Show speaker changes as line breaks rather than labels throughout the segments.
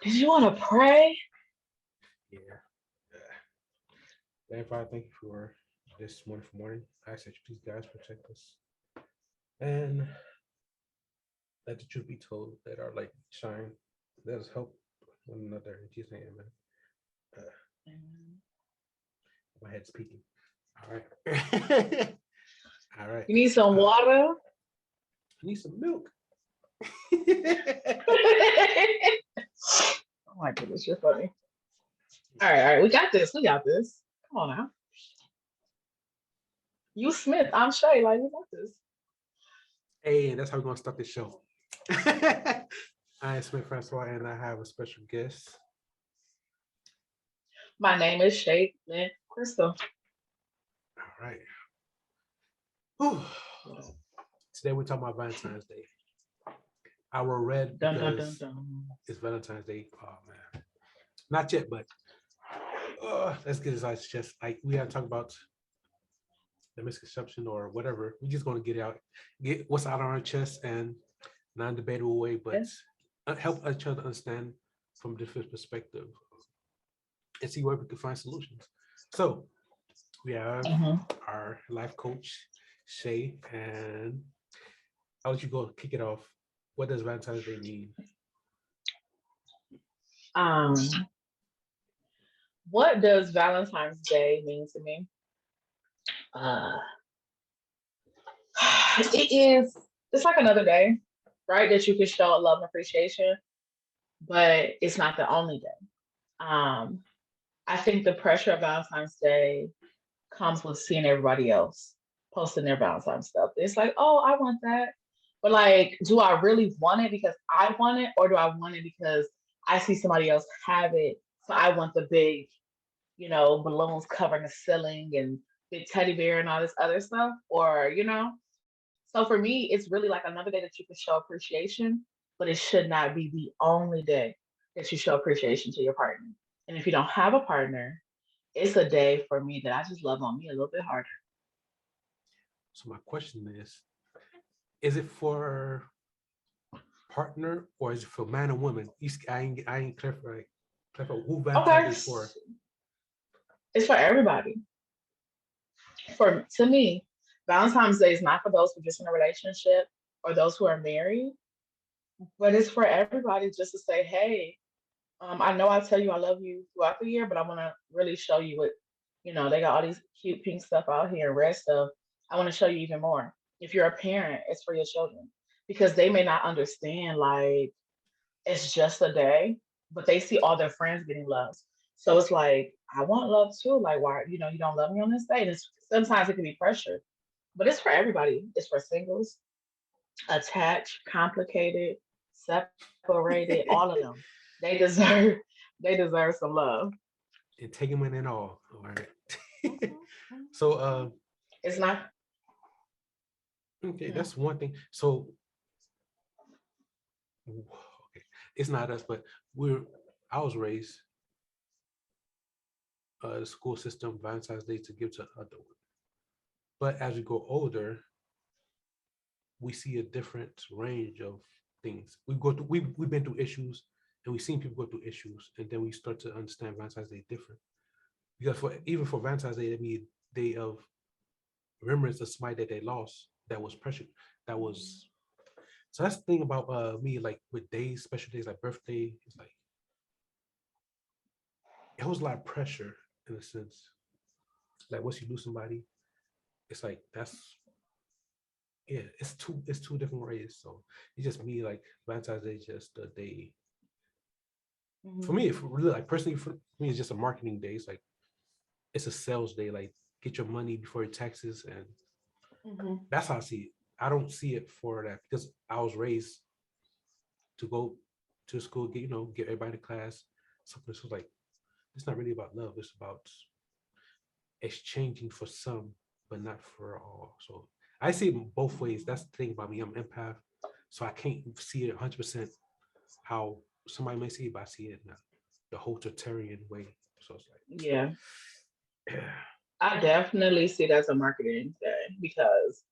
Did you want to pray?
Yeah. Heavenly Father, thank you for this wonderful morning. I ask that you please guys protect us and let the truth be told. Let our light shine. Let us help one another. In Jesus' name, amen. Uh, my head's peaking. All right. All right.
You need some water?
I need some milk.
Oh my goodness, you're funny. All right, we got this. We got this. Come on now. You Smith, I'm Shay. Like, we got this.
Hey, and that's how we're gonna start this show. I am Smith Francois, and I have a special guest.
My name is Shay Lynn Crystal.
All right. Whew. Today we're talking about Valentine's Day. I wore red
Dun dun
because
dun dun.
it's Valentine's Day. Oh man, not yet, but let's get this out of the chest. Like we gotta talk about the misconception or whatever. We're just gonna get what's out on our chest and non-debatable way, but
Yeah.
help each other understand from a different perspective and see where we can find solutions. So we have
hmm
our life coach Shay, and how would you go kick it off? What does Valentine's Day mean?
Um, what does Valentine's Day mean to me? Uh, it is. It's like another day, right? That you can show love and appreciation, but it's not the only day. Um, I think the pressure of Valentine's Day comes with seeing everybody else posting their Valentine's stuff. It's like, oh, I want that. But like, do I really want it because I want it, or do I want it because I see somebody else have it? So I want the big, balloons covering the ceiling and big teddy bear and all this other stuff, or. So for me, it's really like another day that you can show appreciation, but it should not be the only day that you show appreciation to your partner. And if you don't have a partner, it's a day for me that I just love on me a little bit harder.
So my question is it for partner or is it for man and woman? I ain't clear for who Valentine's
Okay,
Day is for.
it's for everybody. For to me, Valentine's Day is not for those who are just in a relationship or those who are married, but it's for everybody just to say, hey, I know I tell you I love you throughout the year, but I want to really show you what, they got all these cute pink stuff out here and red stuff. I want to show you even more. If you're a parent, it's for your children because they may not understand, like, it's just a day, but they see all their friends getting love. So it's like, I want love too. Like, why, you don't love me on this day? And sometimes it can be pressure, but it's for everybody. It's for singles, attached, complicated, separated, all of them. They deserve they deserve some love.
Entanglement and all right. So
Mhm. It's not.
okay,
Mhm.
that's one thing. So okay, it's not us, but we're I was raised the school system Valentine's Day to give to other one. But as we grow older, we see a different range of things. We've been through issues and we've seen people go through issues, and then we start to understand Valentine's Day different. Because for Valentine's Day, it be a day of remembrance of somebody that they lost that was precious. That was so that's the thing about me, like with days, special days like birthday, it's like it was a lot of pressure in a sense. Like once you lose somebody, it's like that's yeah, it's two different ways. So it's just me like Valentine's Day is just a day for
Mhm.
me, if really like personally for me, it's just a marketing day. It's like it's a sales day. Like get your money before your taxes, and
Mhm.
that's how I see it. I don't see it for that because I was raised to go to school, get everybody to class. Something so like it's not really about love. It's about exchanging for some, but not for all. So I see it both ways. That's the thing about me. I'm empath, so I can't see it 100% how somebody may see it, but I see it in the whole totalitarian way. So it's
Yeah,
like,
I definitely see it as a marketing thing because,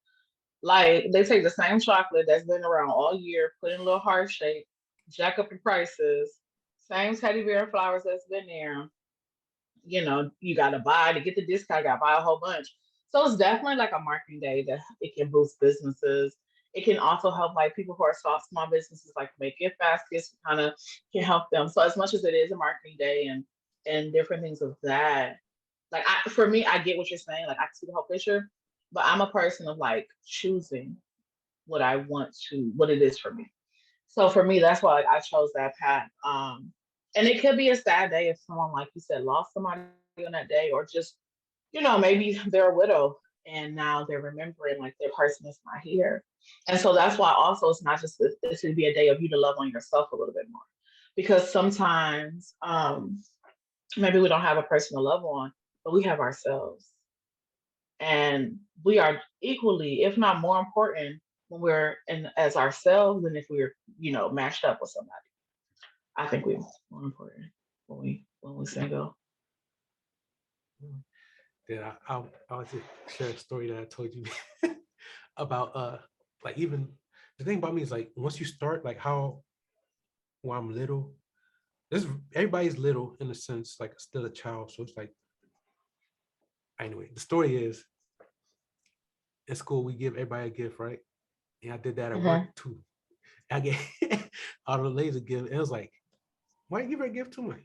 like, they take the same chocolate that's been around all year, put in a little heart shape, jack up the prices, Same teddy bear flowers that's been there. You got to buy to get the discount, got to buy a whole bunch. So it's definitely like a marketing day that it can boost businesses. It can also help like people who are small businesses like make gift baskets, kind of can help them. So as much as it is a marketing day and different things of that, like for me, I get what you're saying. Like I can see the whole picture, but I'm a person of like choosing what it is for me. So for me, that's why like, I chose that path. And it could be a sad day if someone, like you said, lost somebody on that day, or just, maybe they're a widow and now they're remembering like their person is not here. And so that's why also it's not just this would be a day of you to love on yourself a little bit more. Because sometimes maybe we don't have a person to love on, but we have ourselves. And we are equally, if not more important, when we're in as ourselves than if we're, matched up with somebody. I think we're more important when we single.
Yeah, I want to share a story that I told you about like even the thing about me is like once you start like how when I'm little, this everybody's little in a sense, like still a child. So it's like anyway, the story is in school we give everybody a gift, right? And I did that at work
Mm-hmm.
too. I get out of the laser gift. It was like, why you give her a gift too much?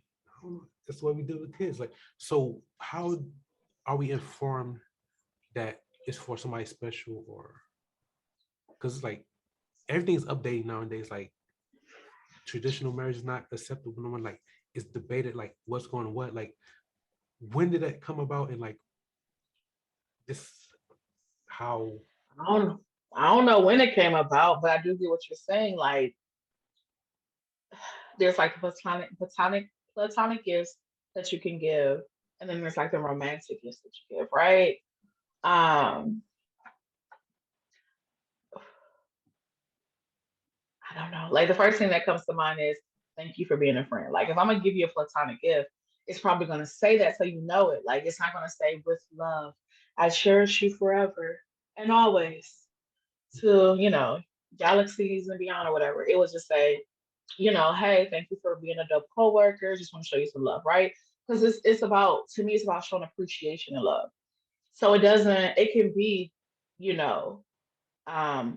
That's what we do with kids. Like, so how are we informed that it's for somebody special, or because it's like everything's updating nowadays. Like traditional marriage is not acceptable no one. Like it's debated. Like what's going on? What? Like when did that come about? And like this, how?
I don't, I don't know when it came about, but I do get what you're saying. Like there's like the platonic gifts that you can give, and then there's like the romantic gifts that you give, right? Um, I don't know. Like the first thing that comes to mind is thank you for being a friend. Like if I'm gonna give you a platonic gift, it's probably gonna say that so you know it. Like it's not gonna say with love, I cherish you forever and always to, galaxies and beyond or whatever. It was just say, hey, thank you for being a dope coworker. Just want to show you some love, right? Because it's about to me, it's about showing appreciation and love. So it can be, you know,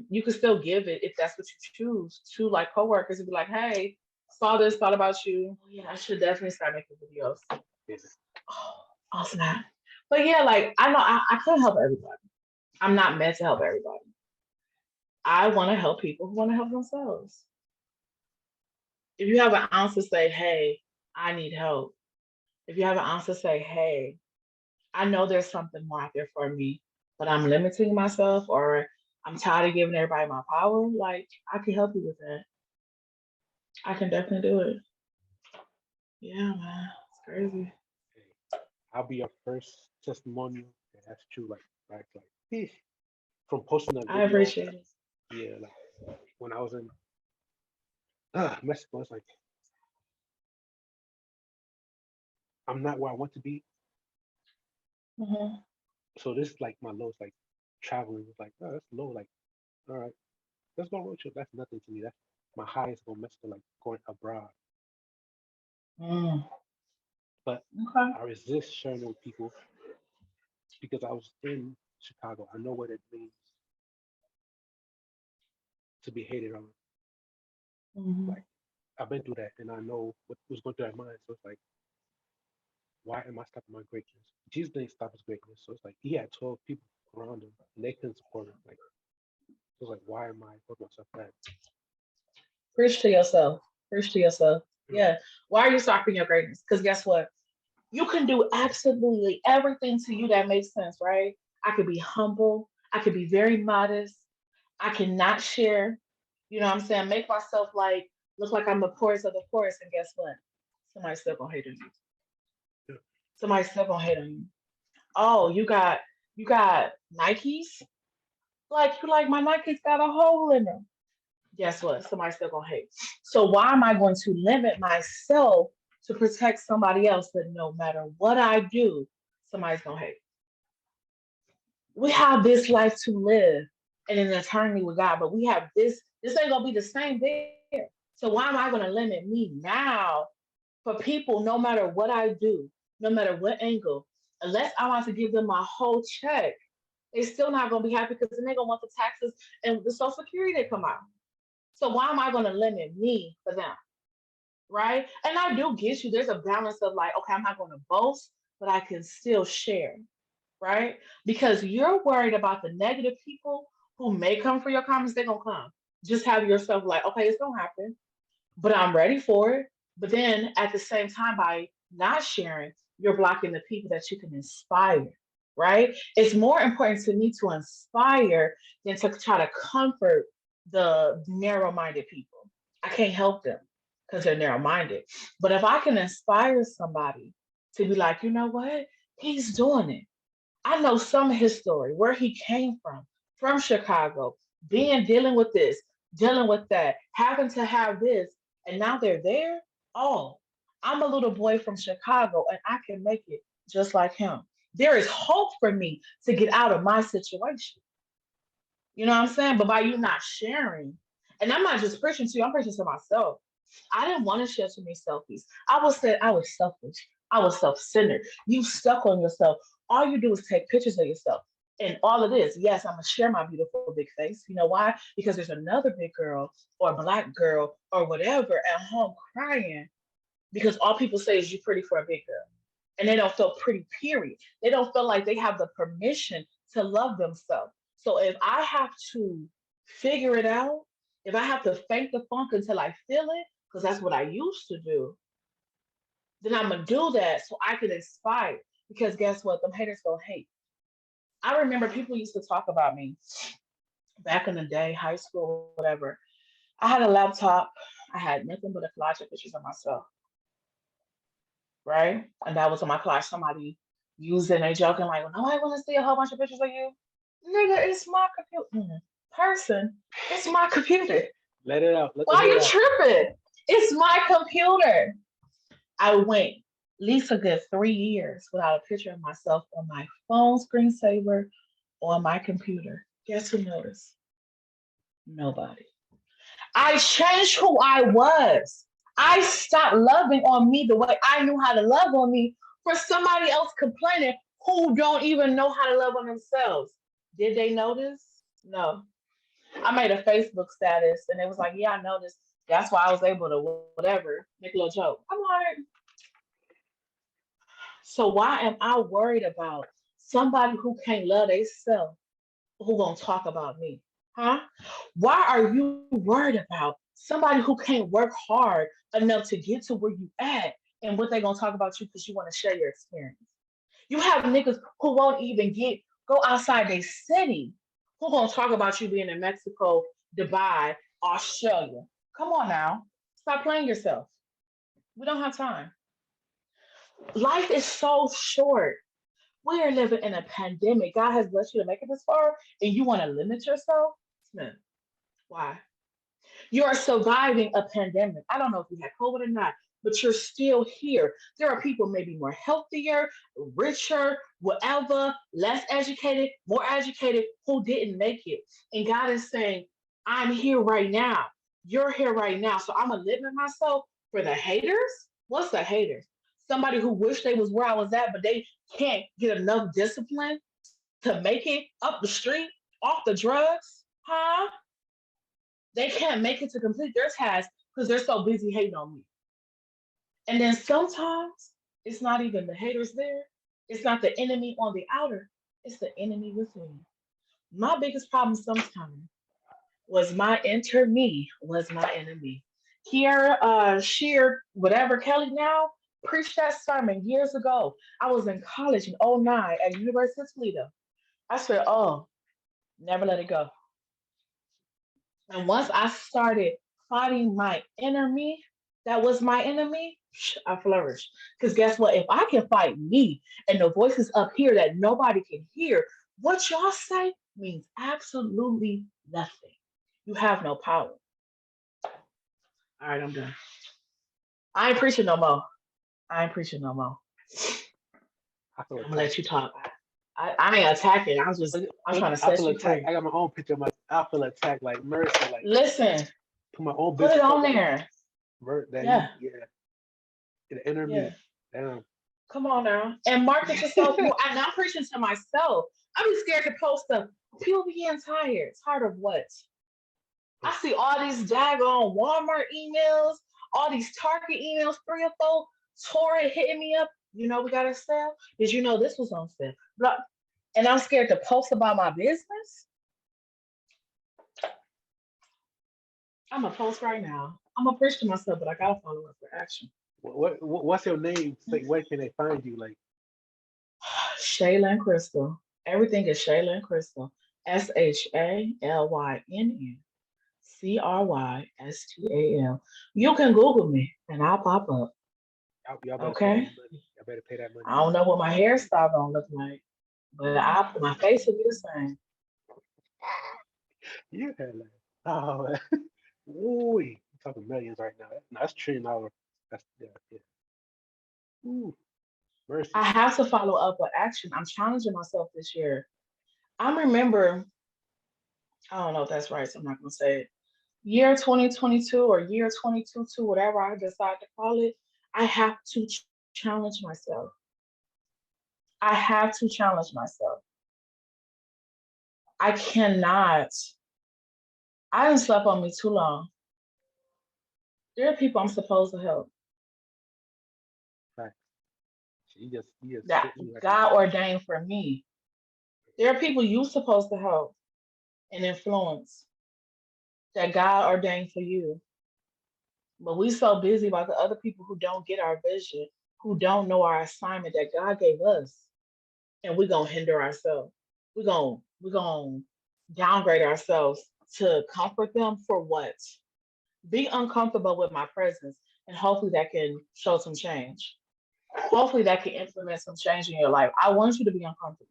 you can still give it if that's what you choose to like coworkers and be like, hey, saw this, thought about you. Oh, yeah, I should definitely start making videos. Oh, oh snap. But yeah, like I know I couldn't help everybody. I'm not meant to help everybody. I want to help people who want to help themselves. If you have an ounce to say, hey, I need help. If you have an ounce to say, hey, I know there's something more out there for me, but I'm limiting myself or I'm tired of giving everybody my power, like I can help you with that. I can definitely do it. Yeah, man. It's crazy.
I'll be your first testimonial. And that's true. Like, eh, from posting a
I
video.
appreciate it.
Yeah, like when I was in Mexico, it's like I'm not where I want to be.
Hmm.
So this is like my lowest, like traveling. It's like, oh, that's low. Like, all right, let's go road trip. That's nothing to me. That's my highest go Mexico, like going abroad.
Mm,
But
okay.
I resist sharing it with people because I was in Chicago. I know what it means to be hated on.
Hmm.
Like I've been through that, and I know what was going through that mind. So it's like, why am I stopping my greatness? Jesus didn't stop his greatness. So it's like he had 12 people around him, and they couldn't support him. Like so it's like, why am I holding myself back?
Preach to yourself. Preach to yourself.
Mm.
Yeah. Why are you stopping your greatness? Because guess what? You can do absolutely everything to you that makes sense, right? I could be humble. I could be very modest. I cannot share. You know what I'm saying? Make myself like look like I'm the poorest of the poorest. And guess what? Somebody's still gonna hate on you.
Yeah.
Somebody's still gonna hate on you. Oh, you got Nikes? Like you like my Nikes got a hole in them. Guess what? Somebody's still gonna hate. So why am I going to limit myself to protect somebody else that no matter what I do, somebody's gonna hate? We have this life to live and an eternity with God, but we have this ain't gonna be the same there. So why am I gonna limit me now for people, no matter what I do, no matter what angle, unless I want to give them my whole check, they still not gonna be happy because then they gonna want the taxes and the social security to come out. So why am I gonna limit me for them? Right? And I do get you. There's a balance of like, okay, I'm not gonna boast, but I can still share, right? Because you're worried about the negative people who may come for your comments, they're gonna come. Just have yourself like, okay, it's gonna happen, but I'm ready for it. But then at the same time, by not sharing, you're blocking the people that you can inspire, right? It's more important to me to inspire than to try to comfort the narrow minded people. I can't help them because they're narrow minded. But if I can inspire somebody to be like, you know what? He's doing it. I know some of his story, where he came from Chicago, being dealing with this, dealing with that, having to have this, and now they're there. Oh, I'm a little boy from Chicago and I can make it just like him. There is hope for me to get out of my situation. You know what I'm saying? But by you not sharing, and I'm not just preaching to you, I'm preaching to myself. I didn't want to share too many selfies. I was selfish. I was self-centered. You stuck on yourself. All you do is take pictures of yourself. And all of this, yes, I'm gonna share my beautiful big face. You know why? Because there's another big girl or black girl or whatever at home crying because all people say is you're pretty for a big girl. And they don't feel pretty, period. They don't feel like they have the permission to love themselves. So if I have to figure it out, if I have to fake the funk until I feel it, because that's what I used to do, then I'm gonna do that so I can inspire. Because guess what? Them haters gonna hate. I remember people used to talk about me back in the day, high school, whatever. I had a laptop. I had nothing but a collage of pictures of myself, right? And that was on my collage. Somebody used it and they joking like, well, nobody want to see a whole bunch of pictures of you. Nigga, it's my computer. Person, it's my computer.
Let it out. Let the
Why
hate
you
out.
tripping? It's my computer. I went at least a good 3 years without a picture of myself on my phone screensaver or on my computer. Guess who noticed? Nobody. I changed who I was. I stopped loving on me the way I knew how to love on me for somebody else complaining who don't even know how to love on themselves. Did they notice? No. I made a Facebook status and it was like, yeah, I noticed. That's why I was able to whatever, make a little joke. I'm like, so why am I worried about somebody who can't love themselves who gonna talk about me? Huh? Why are you worried about somebody who can't work hard enough to get to where you at and what they gonna talk about you because you want to share your experience? You have niggas who won't even go outside their city who gonna talk about you being in Mexico, Dubai, Australia. Come on now. Stop playing yourself. We don't have time. Life is so short. We are living in a pandemic. God has blessed you to make it this far, and you want to limit yourself? Smith, why? You are surviving a pandemic. I don't know if you had COVID or not, but you're still here. There are people maybe more healthier, richer, whatever, less educated, more educated, who didn't make it. And God is saying, I'm here right now. You're here right now. So I'm going to limit myself for the haters. What's the haters? Somebody who wish they was where I was at, but they can't get enough discipline to make it up the street, off the drugs. Huh? They can't make it to complete their task because they're so busy hating on me. And then sometimes it's not even the haters there. It's not the enemy on the outer. It's the enemy within. My biggest problem sometimes was my inner me was my enemy. Kiara Shear, whatever Kelly now, preached that sermon years ago. I was in college in '09 at University of Toledo. I said, oh, never let it go. And once I started fighting my inner me, that was my enemy, I flourished. Because guess what? If I can fight me and the voices up here that nobody can hear, what y'all say means absolutely nothing. You have no power. All right, I'm done. I ain't preaching no more. I ain't preaching no more.
I feel
I'm gonna let
attacked.
you talk. I ain't attacking. I'm trying to
I
set
feel
you
attacked.
free.
I got my own picture of my. I feel attacked like mercy, like
Listen,
put my own
put
business
it
up
on
like
there.
that
Yeah.
yeah. The inner
Yeah.
me. Damn.
Come on now. And market yourself more. And I'm preaching to myself. I be scared to post stuff. People be getting tired. Tired of what? I see all these daggone Walmart emails, all these Target emails, 3 or 4, Torrid hitting me up. You know we got to sell. Did you know this was on sale? Blah. And I'm scared to post about my business. I'm gonna post right now. I'm gonna preach to myself, but I gotta follow up with action.
What's your name? Like, where can they find you? Like,
Shayla and Crystal. Everything is Shayla and Crystal. SHALYNNCRYSTAL. You can Google me and I'll pop up.
y'all better pay that
Okay.
money. Y'all better pay that money.
I don't know what my hairstyle gonna look like, but my face will be the same.
Yeah, like, oh, ooh, you're talking millions right now. That's $1 trillion. That's yeah. Ooh, mercy.
I have to follow up with action. I'm challenging myself this year. I remember, I don't know if that's right, so I'm not gonna say it. Year 2022 or year 2022, whatever I decide to call it, I have to challenge myself. I have to challenge myself. I cannot. I didn't sleep on me too long. There are people I'm supposed to help
Facts. He just
that
sitting like
God ordained for me. There are people you supposed to help and influence that God ordained for you. But we so busy about the other people who don't get our vision, who don't know our assignment that God gave us, and we're gonna hinder ourselves. We're gonna downgrade ourselves to comfort them for what? Be uncomfortable with my presence, and hopefully that can show some change. Hopefully that can implement some change in your life. I want you to be uncomfortable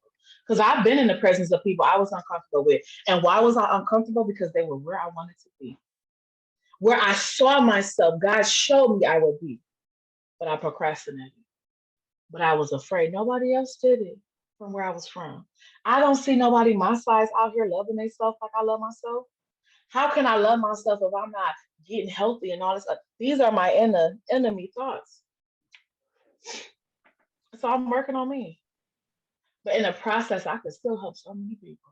because I've been in the presence of people I was uncomfortable with. And why was I uncomfortable? Because they were where I wanted to be, where I saw myself. God showed me I would be, but I procrastinated. But I was afraid. Nobody else did it from where I was from. I don't see nobody my size out here loving themselves like I love myself. How can I love myself if I'm not getting healthy and all this? These are my enemy thoughts. So I'm working on me. But in the process, I could still help so many people.